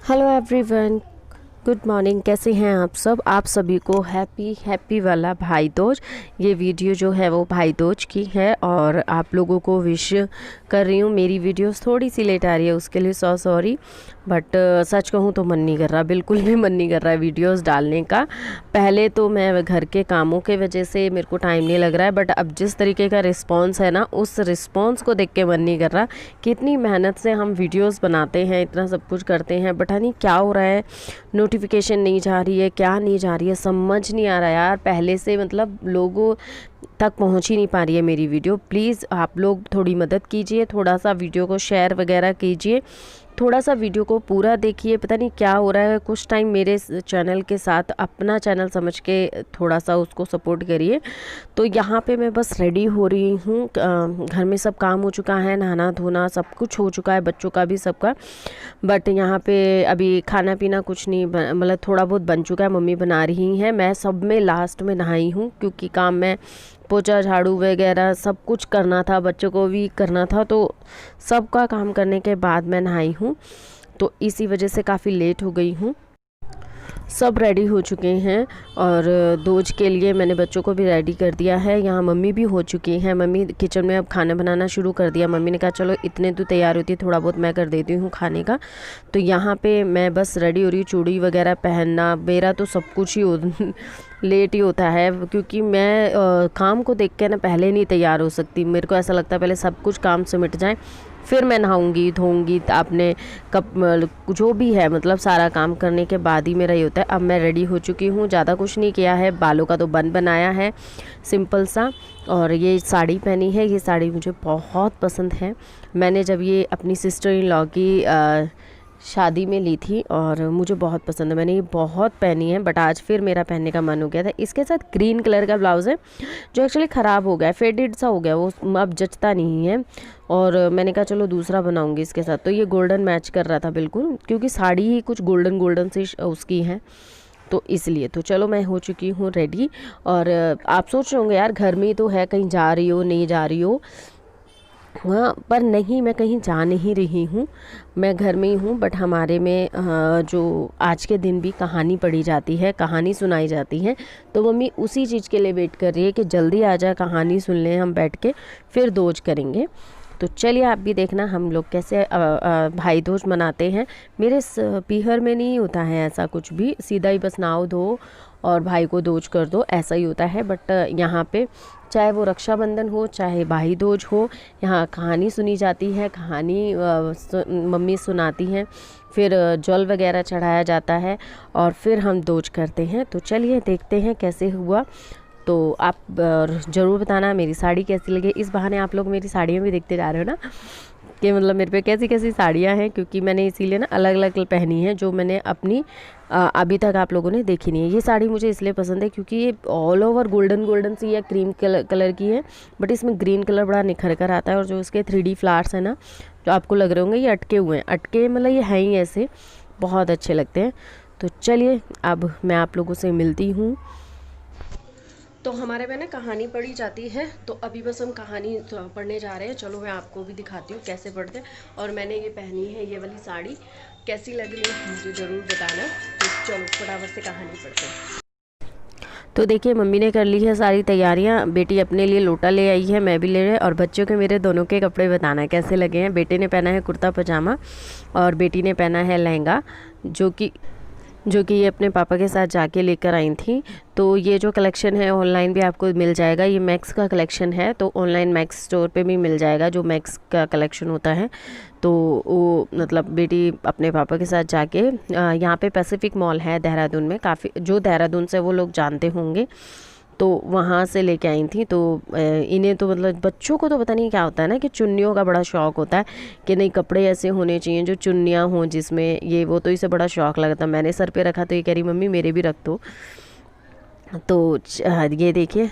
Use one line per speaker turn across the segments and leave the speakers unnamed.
Hello everyone, good morning. कैसे हैं आप सब? आप सभी को हैप्पी वाला भाई दूज। ये वीडियो जो है वो भाई दूज की है और आप लोगों को विश कर रही हूँ। मेरी वीडियोस थोड़ी सी लेट आ रही है, उसके लिए सॉरी, बट सच कहूँ तो मन नहीं कर रहा, बिल्कुल भी मन नहीं कर रहा है वीडियोस डालने का। पहले तो मैं घर के कामों के वजह से मेरे को टाइम नहीं लग रहा है, बट अब जिस तरीके का रिस्पॉन्स है ना, उस रिस्पॉन्स को देख के मन नहीं कर रहा कि इतनी मेहनत से हम वीडियोस बनाते हैं, इतना सब कुछ करते हैं, बट नहीं क्या हो रहा है, नोटिफिकेशन नहीं जा रही है, क्या नहीं जा रही है, समझ नहीं आ रहा यार। पहले से मतलब लोगों तक पहुंच ही नहीं पा रही है मेरी वीडियो। प्लीज़ आप लोग थोड़ी मदद कीजिए, थोड़ा सा वीडियो को शेयर वगैरह कीजिए, थोड़ा सा वीडियो को पूरा देखिए। पता नहीं क्या हो रहा है, कुछ टाइम मेरे चैनल के साथ अपना चैनल समझ के थोड़ा सा उसको सपोर्ट करिए। तो यहाँ पे मैं बस रेडी हो रही हूँ, घर में सब काम हो चुका है, नहाना धोना सब कुछ हो चुका है, बच्चों का भी सबका। बट यहाँ पे अभी खाना पीना कुछ नहीं मतलब थोड़ा बहुत बन चुका है, मम्मी बना रही हैं। मैं सब में लास्ट में नहाई हूँ क्योंकि काम में पोछा झाड़ू वगैरह सब कुछ करना था, बच्चों को भी करना था, तो सबका काम करने के बाद मैं नहाई हूँ। तो इसी वजह से काफ़ी लेट हो गई हूँ। सब रेडी हो चुके हैं और दोज के लिए मैंने बच्चों को भी रेडी कर दिया है। यहाँ मम्मी भी हो चुकी हैं, मम्मी किचन में अब खाना बनाना शुरू कर दिया। मम्मी ने कहा चलो इतने तो तैयार होती है, थोड़ा बहुत मैं कर देती हूँ खाने का। तो यहाँ पे मैं बस रेडी हो रही हूँ, चूड़ी वगैरह पहनना, मेरा तो सब कुछ ही लेट ही होता है क्योंकि मैं काम को देख के ना पहले नहीं तैयार हो सकती। मेरे को ऐसा लगता है पहले सब कुछ काम सिमट जाए फिर मैं नहाऊंगी धोऊंगी, आपने कब जो भी है मतलब सारा काम करने के बाद ही मेरा ये होता है। अब मैं रेडी हो चुकी हूँ, ज़्यादा कुछ नहीं किया है, बालों का तो बन बनाया है सिंपल सा। और ये साड़ी पहनी है, ये साड़ी मुझे बहुत पसंद है। मैंने जब ये अपनी सिस्टर इन लॉ की शादी में ली थी और मुझे बहुत पसंद है, मैंने ये बहुत पहनी है, बट आज फिर मेरा पहनने का मन हो गया था। इसके साथ ग्रीन कलर का ब्लाउज़ है जो एक्चुअली ख़राब हो गया है, फेडेड सा हो गया, वो अब जचता नहीं है। और मैंने कहा चलो दूसरा बनाऊंगी इसके साथ। तो ये गोल्डन मैच कर रहा था बिल्कुल, क्योंकि साड़ी ही कुछ गोल्डन गोल्डन सी उसकी है, तो इसलिए। तो चलो मैं हो चुकी हूँ रेडी। और आप सोच रहे होंगे यार घर में ही तो है, कहीं जा रही हो नहीं जा रही हो। हाँ, पर नहीं, मैं कहीं जा नहीं रही हूँ, मैं घर में ही हूँ। बट हमारे में जो आज के दिन भी कहानी पढ़ी जाती है, कहानी सुनाई जाती है, तो मम्मी उसी चीज़ के लिए वेट कर रही है कि जल्दी आ जाए, कहानी सुन लें हम बैठ के, फिर दोज करेंगे। तो चलिए आप भी देखना हम लोग कैसे भाई दूज मनाते हैं। मेरे पीहर में नहीं होता है ऐसा कुछ भी, सीधा ही बस नहाओ धो और भाई को दोज कर दो, ऐसा ही होता है। बट यहाँ पे चाहे वो रक्षाबंधन हो चाहे भाई दूज हो, यहाँ कहानी सुनी जाती है, कहानी मम्मी सुनाती हैं, फिर जल वगैरह चढ़ाया जाता है और फिर हम दोज करते हैं। तो चलिए देखते हैं कैसे हुआ। तो आप ज़रूर बताना मेरी साड़ी कैसी लगी। इस बहाने आप लोग मेरी साड़ियाँ भी देखते जा रहे हो ना कि मतलब मेरे पे कैसी कैसी साड़ियाँ हैं, क्योंकि मैंने इसीलिए ना अलग अलग पहनी है जो मैंने अपनी अभी तक आप लोगों ने देखी नहीं है। ये साड़ी मुझे इसलिए पसंद है क्योंकि ये ऑल ओवर गोल्डन गोल्डन सी है, क्रीम कलर की है, बट इसमें ग्रीन कलर बड़ा निखर कर आता है। और जो इसके 3D फ्लावर्स हैं ना, जो आपको लग रहे होंगे ये अटके हुए हैं, अटके मतलब ये हैं ही ऐसे, बहुत अच्छे लगते हैं। तो चलिए अब मैं आप लोगों से मिलती हूँ। तो हमारे में ना कहानी पढ़ी जाती है, तो अभी बस हम कहानी पढ़ने जा रहे हैं। चलो मैं आपको भी दिखाती हूँ कैसे पढ़ते हैं। और मैंने ये पहनी है ये वाली साड़ी, कैसी लग रही है मुझे ज़रूर बताना। तो चलो फटाफट से कहानी पढ़ते हैं। तो देखिए मम्मी ने कर ली है सारी तैयारियां, बेटी अपने लिए लोटा ले आई है, मैं भी ले रहे, और बच्चों के मेरे दोनों के कपड़े बताना कैसे लगे हैं। बेटे ने पहना है कुर्ता पजामा और बेटी ने पहना है लहंगा, जो कि ये अपने पापा के साथ जाके लेकर आई थी। तो ये जो कलेक्शन है ऑनलाइन भी आपको मिल जाएगा, ये मैक्स का कलेक्शन है, तो ऑनलाइन मैक्स स्टोर पे भी मिल जाएगा जो मैक्स का कलेक्शन होता है। तो वो मतलब बेटी अपने पापा के साथ जाके यहाँ पे पैसिफिक मॉल है देहरादून में, काफ़ी जो देहरादून से वो लोग जानते होंगे, तो वहाँ से लेके आई थी। तो इन्हें तो मतलब बच्चों को तो पता नहीं क्या होता है ना कि चुन्नियों का बड़ा शौक़ होता है कि नहीं कपड़े ऐसे होने चाहिए जो चुन्नियाँ हों जिसमें ये वो, तो इसे बड़ा शौक़ लगता। मैंने सर पे रखा तो ये कह रही मम्मी मेरे भी रख दो। तो ये देखिए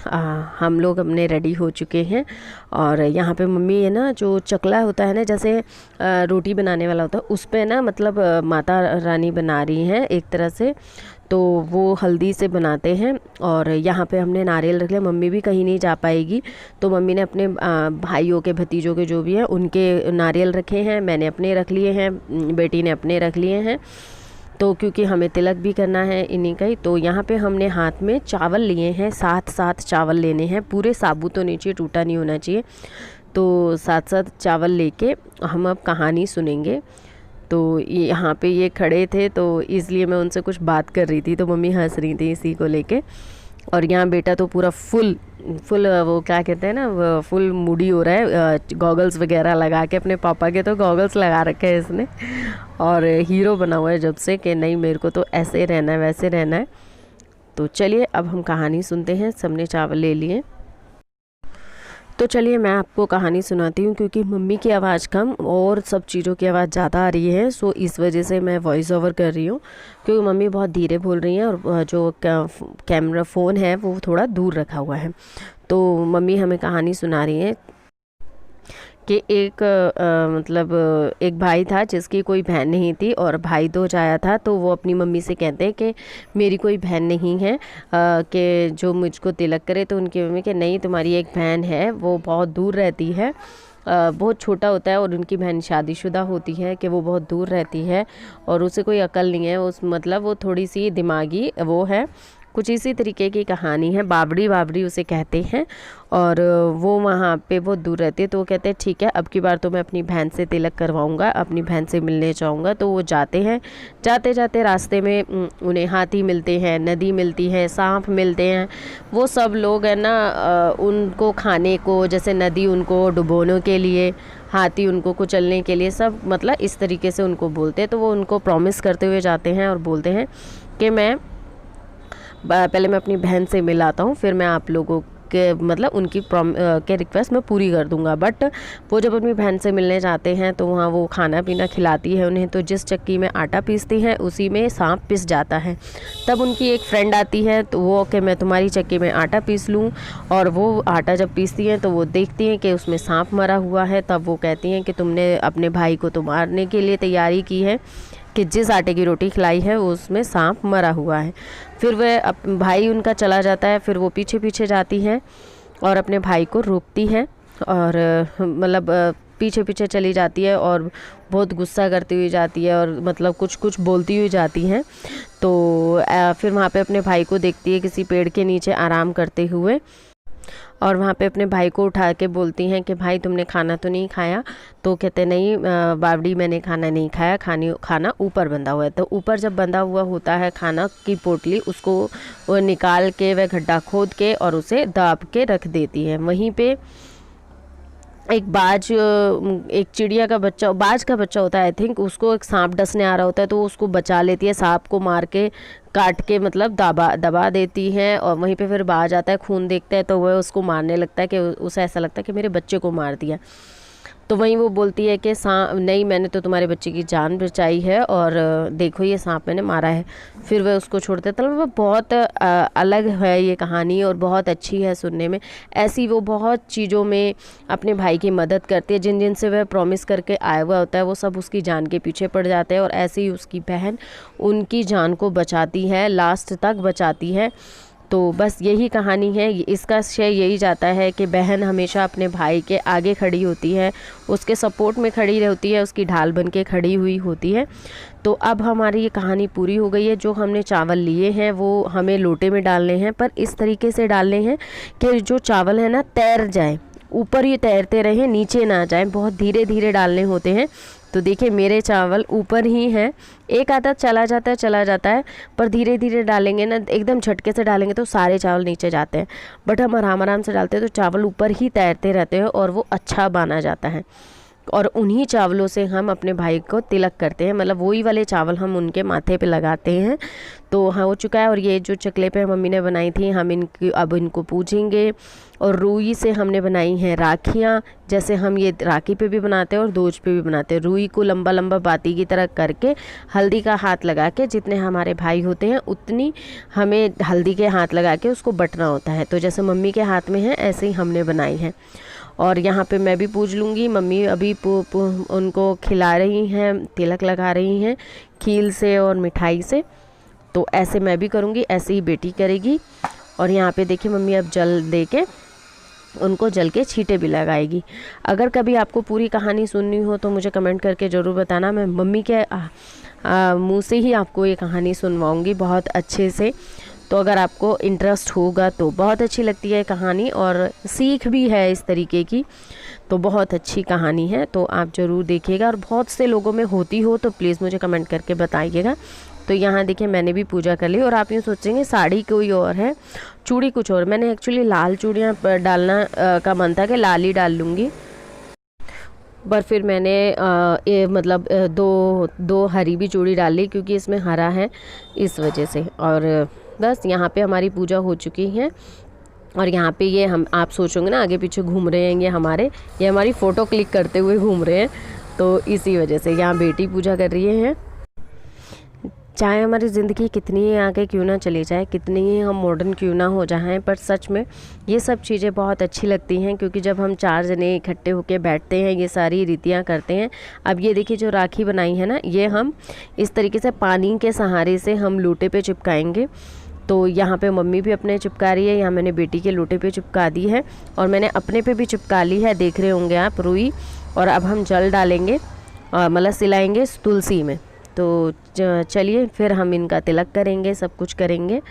हम लोग अपने रेडी हो चुके हैं। और यहाँ पे मम्मी है ना, जो चकला होता है ना, जैसे रोटी बनाने वाला होता है, उस पे ना मतलब माता रानी बना रही हैं एक तरह से, तो वो हल्दी से बनाते हैं। और यहाँ पे हमने नारियल रख लिया, मम्मी भी कहीं नहीं जा पाएगी, तो मम्मी ने अपने भाइयों के भतीजों के जो भी हैं उनके नारियल रखे हैं, मैंने अपने रख लिए हैं, बेटी ने अपने रख लिए हैं। तो क्योंकि हमें तिलक भी करना है इन्हीं का ही, तो यहाँ पे हमने हाथ में चावल लिए हैं, 7 चावल लेने हैं, पूरे साबुत होने चाहिए, टूटा नहीं होना चाहिए। तो 7 चावल लेके हम अब कहानी सुनेंगे। तो यहाँ पे ये खड़े थे तो इसलिए मैं उनसे कुछ बात कर रही थी, तो मम्मी हंस रही थी इसी को लेके। और यहाँ बेटा तो पूरा फुल वो क्या कहते हैं ना, फुल मूडी हो रहा है, गॉगल्स वगैरह लगा के, अपने पापा के तो गॉगल्स लगा रखे हैं इसने, और हीरो बना हुआ है जब से कि नहीं मेरे को तो ऐसे रहना है वैसे रहना है। तो चलिए अब हम कहानी सुनते हैं। सबने चावल ले लिए, तो चलिए मैं आपको कहानी सुनाती हूँ, क्योंकि मम्मी की आवाज़ कम और सब चीज़ों की आवाज़ ज़्यादा आ रही है, सो इस वजह से मैं वॉइस ओवर कर रही हूँ, क्योंकि मम्मी बहुत धीरे बोल रही हैं और जो कैमरा फ़ोन है वो थोड़ा दूर रखा हुआ है। तो मम्मी हमें कहानी सुना रही है कि मतलब एक भाई था जिसकी कोई बहन नहीं थी, और भाई दूज आया था, तो वो अपनी मम्मी से कहते हैं कि मेरी कोई बहन नहीं है कि जो मुझको तिलक करे। तो उनकी मम्मी कि नहीं तुम्हारी एक बहन है, वो बहुत दूर रहती है, बहुत छोटा होता है, और उनकी बहन शादीशुदा होती है कि वो बहुत दूर रहती है और उसे कोई अकल नहीं है, उस मतलब वो थोड़ी सी दिमागी वो है। कुछ इसी तरीके की कहानी है, बाबड़ी बाबड़ी उसे कहते हैं, और वो वहाँ पे बहुत दूर रहती है। तो वो कहते हैं ठीक है अब की बार तो मैं अपनी बहन से तिलक करवाऊँगा, अपनी बहन से मिलने जाऊँगा। तो वो जाते हैं, जाते जाते रास्ते में उन्हें हाथी मिलते हैं, नदी मिलती है, सांप मिलते हैं, वो सब लोग है ना उनको खाने को, जैसे नदी उनको डुबोने के लिए, हाथी उनको कुचलने के लिए, सब मतलब इस तरीके से उनको बोलते हैं। तो वो उनको प्रॉमिस करते हुए जाते हैं और बोलते हैं कि पहले मैं अपनी बहन से मिलाता हूँ, फिर मैं आप लोगों के मतलब उनकी के रिक्वेस्ट मैं पूरी कर दूंगा। बट वो जब अपनी बहन से मिलने जाते हैं तो वहाँ वो खाना पीना खिलाती है उन्हें, तो जिस चक्की में आटा पीसती हैं उसी में सांप पिस जाता है। तब उनकी एक फ्रेंड आती है, तो वो कि मैं तुम्हारी चक्की में आटा पीस लूँ, और वो आटा जब पीसती हैं तो वो देखती हैं कि उसमें सांप मरा हुआ है। तब वो कहती हैं कि तुमने अपने भाई को तो मारने के लिए तैयारी की है, कि जिस आटे की रोटी खिलाई है उसमें सांप मरा हुआ है। फिर वह भाई उनका चला जाता है, फिर वो पीछे पीछे जाती है और अपने भाई को रोकती है, और मतलब पीछे पीछे चली जाती है और बहुत गुस्सा करती हुई जाती है, और मतलब कुछ कुछ बोलती हुई जाती हैं। तो फिर वहाँ पे अपने भाई को देखती है किसी पेड़ के नीचे आराम करते हुए, और वहाँ पे अपने भाई को उठा के बोलती हैं कि भाई तुमने खाना तो नहीं खाया। तो कहते नहीं बावड़ी मैंने खाना नहीं खाया, खाना ऊपर बंधा हुआ है। तो ऊपर जब बंधा हुआ होता है खाना की पोटली, उसको वो निकाल के वह गड्ढा खोद के और उसे दाब के रख देती है। वहीं पे एक चिड़िया का बच्चा, बाज का बच्चा होता है आई थिंक, उसको एक सांप डसने आ रहा होता है, तो वो उसको बचा लेती है, सांप को मार के काट के मतलब दबा देती है। और वहीं पे फिर बाज आता है, खून देखता है, तो वह उसको मारने लगता है कि उसे ऐसा लगता है कि मेरे बच्चे को मार दिया। तो वहीं वो बोलती है कि नहीं मैंने तो तुम्हारे बच्चे की जान बचाई है, और देखो ये सांप मैंने मारा है। फिर वह उसको छोड़ देता है। वो बहुत अलग है ये कहानी, और बहुत अच्छी है सुनने में। ऐसी वो बहुत चीज़ों में अपने भाई की मदद करती है, जिन जिन से वह प्रॉमिस करके आया हुआ होता है, वो सब उसकी जान के पीछे पड़ जाते हैं, और ऐसे ही उसकी बहन उनकी जान को बचाती है, लास्ट तक बचाती है। तो बस यही कहानी है, इसका श्रेय यही जाता है कि बहन हमेशा अपने भाई के आगे खड़ी होती है, उसके सपोर्ट में खड़ी होती है, उसकी ढाल बन के खड़ी हुई होती है। तो अब हमारी ये कहानी पूरी हो गई है। जो हमने चावल लिए हैं वो हमें लोटे में डालने हैं, पर इस तरीके से डालने हैं कि जो चावल है ना तैर जाए, ऊपर ही तैरते रहें, नीचे ना जाए, बहुत धीरे धीरे डालने होते हैं। तो देखिए मेरे चावल ऊपर ही हैं, एक आधा चला जाता है, पर धीरे धीरे डालेंगे ना, एकदम झटके से डालेंगे तो सारे चावल नीचे जाते हैं। बट हम आराम आराम से डालते हैं तो चावल ऊपर ही तैरते रहते हैं, और वो अच्छा बना जाता है। और उन्हीं चावलों से हम अपने भाई को तिलक करते हैं, मतलब वही वाले चावल हम उनके माथे पे लगाते हैं। तो हाँ हो चुका है। और ये जो चकले पे मम्मी ने बनाई थी, हम अब इनको पूजेंगे। और रुई से हमने बनाई हैं राखियाँ, जैसे हम ये राखी पे भी बनाते हैं और दोज पे भी बनाते हैं। रुई को लंबा लंबा बाती की तरह करके हल्दी का हाथ लगा के, जितने हमारे भाई होते हैं उतनी हमें हल्दी के हाथ लगा के उसको बटना होता है। तो जैसे मम्मी के हाथ में है ऐसे ही हमने बनाई है। और यहाँ पे मैं भी पूज लूँगी। मम्मी अभी उनको खिला रही हैं, तिलक लगा रही हैं खील से और मिठाई से। तो ऐसे मैं भी करूँगी, ऐसे ही बेटी करेगी। और यहाँ पे देखिए मम्मी अब जल दे के उनको जल के छींटे भी लगाएगी। अगर कभी आपको पूरी कहानी सुननी हो तो मुझे कमेंट करके ज़रूर बताना। मैं मम्मी के मुँह से ही आपको ये कहानी सुनवाऊँगी बहुत अच्छे से। तो अगर आपको इंटरेस्ट होगा तो बहुत अच्छी लगती है कहानी और सीख भी है इस तरीके की, तो बहुत अच्छी कहानी है, तो आप ज़रूर देखिएगा। और बहुत से लोगों में होती हो तो प्लीज़ मुझे कमेंट करके बताइएगा। तो यहाँ देखिए मैंने भी पूजा कर ली। और आप यूँ सोचेंगे साड़ी कोई और है, चूड़ी कुछ और। मैंने एक्चुअली लाल चूड़ियाँ डालना का मन था कि लाल ही डाल लूँगी, पर फिर मैंने मतलब दो हरी भी चूड़ी डाल ली क्योंकि इसमें हरा है इस वजह से। और बस यहाँ पे हमारी पूजा हो चुकी है। और यहाँ पे ये हम आप सोचोगे ना आगे पीछे घूम रहे हैं, ये हमारी फ़ोटो क्लिक करते हुए घूम रहे हैं, तो इसी वजह से यहाँ बेटी पूजा कर रही है। चाहे हमारी ज़िंदगी कितनी ही आगे क्यों ना चली जाए, कितनी ही हम मॉडर्न क्यों ना हो जाएं, पर सच में ये सब चीज़ें बहुत अच्छी लगती हैं क्योंकि जब हम 4 जने इकट्ठे होकर बैठते हैं, ये सारी रीतियां करते हैं। अब ये देखिए जो राखी बनाई है ना, ये हम इस तरीके से पानी के सहारे से हम लोटे पे चिपकाएंगे। तो यहाँ पे मम्मी भी अपने चिपका रही है, यहाँ मैंने बेटी के लोटे पे चिपका दी है और मैंने अपने पे भी चिपका ली है, देख रहे होंगे आप, रुई। और अब हम जल डालेंगे मतलब सिलाएंगे तुलसी में। तो चलिए फिर हम इनका तिलक करेंगे, सब कुछ करेंगे।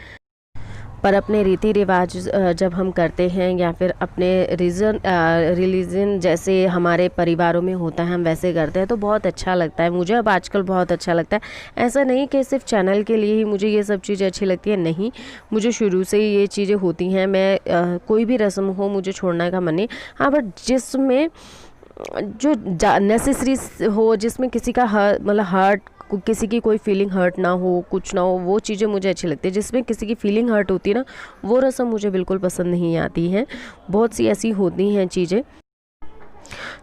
पर अपने रीति रिवाज जब हम करते हैं या फिर अपने रिलीजन जैसे हमारे परिवारों में होता है हम वैसे करते हैं तो बहुत अच्छा लगता है। मुझे अब आजकल बहुत अच्छा लगता है। ऐसा नहीं कि सिर्फ चैनल के लिए ही मुझे ये सब चीज़ें अच्छी लगती है, नहीं, मुझे शुरू से ही ये चीज़ें होती हैं। मैं कोई भी रस्म हो मुझे छोड़ने का मन नहीं। हाँ, बट जिसमें जो नेसेसरी हो, जिसमें किसी का मतलब हर्ट, किसी की कोई फीलिंग हर्ट ना हो, कुछ ना हो, वो चीज़ें मुझे अच्छी लगती है। जिसमें किसी की फीलिंग हर्ट होती है ना, वो रस्म मुझे बिल्कुल पसंद नहीं आती है। बहुत सी ऐसी होती हैं चीज़ें।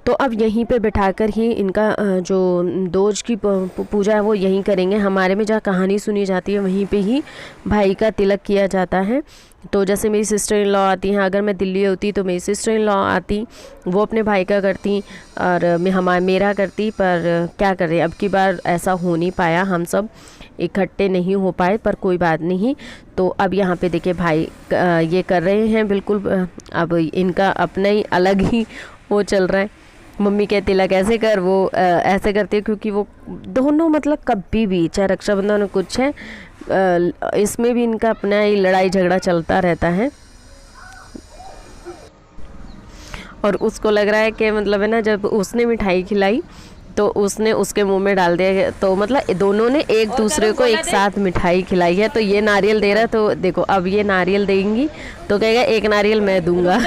तो अब यहीं पे बिठाकर ही इनका जो दोज की पूजा है वो यहीं करेंगे। हमारे में जहाँ कहानी सुनी जाती है वहीं पे ही भाई का तिलक किया जाता है। तो जैसे मेरी सिस्टर इन लॉ आती हैं, अगर मैं दिल्ली होती तो मेरी सिस्टर इन लॉ आती, वो अपने भाई का करती और मेरा करती। पर क्या करें, अब की बार ऐसा हो नहीं पाया, हम सब इकट्ठे नहीं हो पाए, पर कोई बात नहीं। तो अब यहाँ पे देखिए भाई ये कर रहे हैं बिल्कुल। अब इनका अपना ही अलग ही वो चल रहा है। मम्मी कहती तिलक ऐसे कर, वो ऐसे करती है क्योंकि वो दोनों मतलब कभी भी, चाहे रक्षाबंधन में कुछ है, इसमें भी इनका अपना ही लड़ाई झगड़ा चलता रहता है। और उसको लग रहा है कि मतलब है ना, जब उसने मिठाई खिलाई तो उसने उसके मुंह में डाल दिया, तो मतलब दोनों ने एक दूसरे को एक साथ मिठाई खिलाई है। तो ये नारियल दे रहा है, तो देखो अब ये नारियल देंगी तो कहेगा एक नारियल मैं दूंगा।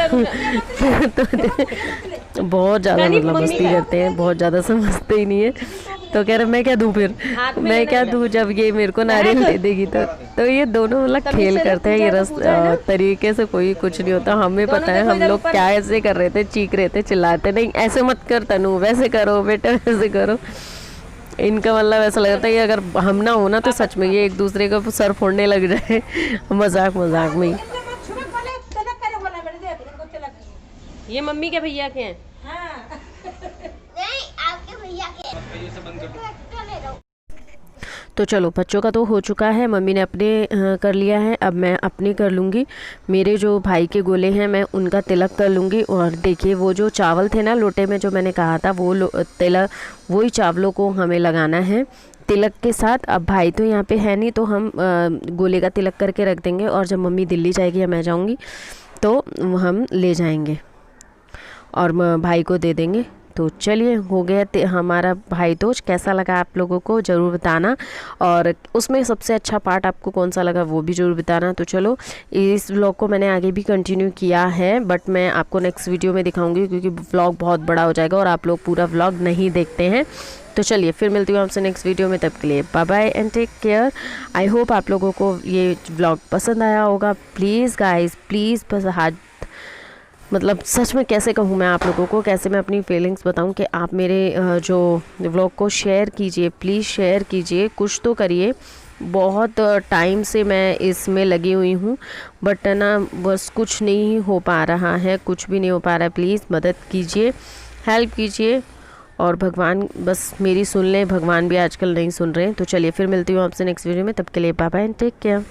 तो बहुत ज़्यादा मतलब मस्ती करते हैं, बहुत ज़्यादा समझते ही नहीं है। तो कह रहे मैं क्या दूँ, फिर मैं क्या दूँ जब ये मेरे को नारियल दे देगी। तो ये दोनों मतलब खेल करते हैं। ये तरीके से कोई कुछ नहीं होता, हमें पता है हम लोग क्या ऐसे कर रहे थे, चीख रहे थे, चिल्लाते, नहीं ऐसे मत कर तनु, वैसे करो बेटा, वैसे करो। इनका मतलब ऐसा लगता है कि अगर हम ना हो ना तो सच में ये एक दूसरे का सर फोड़ने लग जाए मजाक मजाक में। ये मम्मी के भैया के हैं। नहीं, आपके भैया के। तो चलो बच्चों का तो हो चुका है, मम्मी ने अपने कर लिया है, अब मैं अपने कर लूँगी। मेरे जो भाई के गोले हैं मैं उनका तिलक कर लूँगी। और देखिए वो जो चावल थे ना लोटे में, जो मैंने कहा था, वो तिलक वही चावलों को हमें लगाना है तिलक के साथ। अब भाई तो यहाँ पे है नहीं, तो हम गोले का तिलक करके रख देंगे और जब मम्मी दिल्ली जाएगी या मैं जाऊँगी तो हम ले जाएंगे और भाई को दे देंगे। तो चलिए हो गया हमारा भाई दूज। कैसा लगा आप लोगों को ज़रूर बताना, और उसमें सबसे अच्छा पार्ट आपको कौन सा लगा वो भी ज़रूर बताना। तो चलो इस व्लॉग को मैंने आगे भी कंटिन्यू किया है, बट मैं आपको नेक्स्ट वीडियो में दिखाऊंगी क्योंकि व्लॉग बहुत बड़ा हो जाएगा और आप लोग पूरा व्लॉग नहीं देखते हैं। तो चलिए फिर मिलती हूँ आपसे नेक्स्ट वीडियो में, तब के लिए bye bye and take care. I hope आप लोगों को ये व्लॉग पसंद आया होगा। प्लीज़ गाइज प्लीज़ बस हाथ मतलब सच में कैसे कहूँ मैं आप लोगों को, कैसे मैं अपनी फीलिंग्स बताऊँ कि आप मेरे जो व्लॉग को शेयर कीजिए, प्लीज़ शेयर कीजिए, कुछ तो करिए। बहुत टाइम से मैं इसमें लगी हुई हूँ बट ना बस कुछ नहीं हो पा रहा है, कुछ भी नहीं हो पा रहा है। प्लीज़ मदद कीजिए, हेल्प कीजिए और भगवान बस मेरी सुन लें। भगवान भी आजकल नहीं सुन रहे हैं। तो चलिए फिर मिलती हूँ आपसे नेक्स्ट वीडियो में, तब के लिए bye bye and take care.